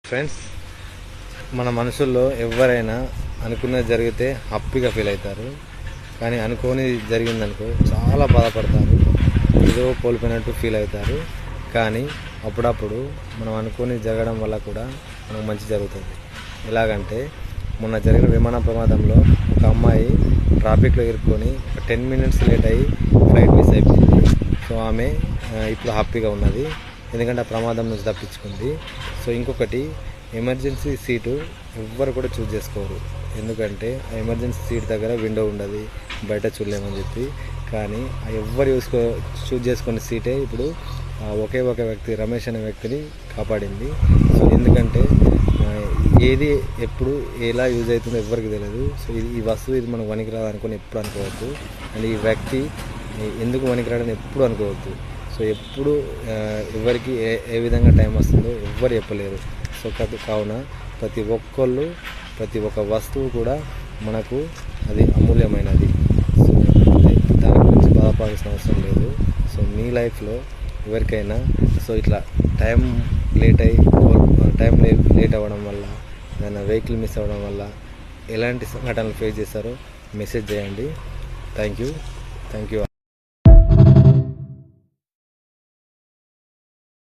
Friends, మన మనుషుల్లో ఎవరైనా అనుకున్నది జరిగితే హ్యాపీగా ఫీల్ అవుతారు. కానీ అనుకోని జరిగిందనుకో చాలా బాధపడతారు, ఏదో కోల్పోయినట్టు ఫీల్ అవుతారు. కానీ అప్పుడప్పుడు మనం అనుకోని జరగడం వల్ల కూడా మనకు మంచి జరుగుతుంది. ఎలాగంటే మొన్న జరిగిన విమాన ప్రమాదంలో ఒక అమ్మాయి ట్రాఫిక్లో ఇరుక్కొని 10 మినిట్స్ లేట్ అయ్యి ఫ్లైట్ మిస్ అయిపోయింది. సో ఆమె ఇప్పుడు హ్యాపీగా ఉన్నది, ఎందుకంటే ఆ ప్రమాదం నుంచి తప్పించుకుంది. సో ఇంకొకటి, ఎమర్జెన్సీ సీటు ఎవ్వరు కూడా చూజ్ చేసుకోరు, ఎందుకంటే ఆ ఎమర్జెన్సీ సీట్ దగ్గర విండో ఉండదు, బయట చూడలేమని చెప్పి. కానీ ఆ ఎవ్వరు చూజ్ చేసుకునే సీటే ఇప్పుడు ఒకే ఒక వ్యక్తి, రమేష్ అనే వ్యక్తిని కాపాడింది. సో ఎందుకంటే ఏది ఎప్పుడు ఎలా యూజ్ అవుతుందో ఎవరికి తెలియదు. సో ఈ వస్తువు ఇది మనకు పనికిరాదు అనుకుని ఎప్పుడు అనుకోవద్దు, అండ్ ఈ వ్యక్తి ఎందుకు పనికిరాడని ఎప్పుడు అనుకోవద్దు. సో ఎప్పుడు ఎవరికి ఏ విధంగా టైం వస్తుందో ఎవ్వరు చెప్పలేరు. సో కావున ప్రతి ఒక్క వస్తువు కూడా మనకు అది అమూల్యమైనది. సో దాని గురించి బాధపడాల్సిన అవసరం లేదు. సో మీ లైఫ్లో ఎవరికైనా సో ఇట్లా టైం లేట్ అవ్వడం వల్ల, ఏదైనా వెహికల్ మిస్ అవ్వడం వల్ల ఎలాంటి సంఘటనలు ఫేస్ చేస్తారో మెసేజ్ చేయండి. Thank you all.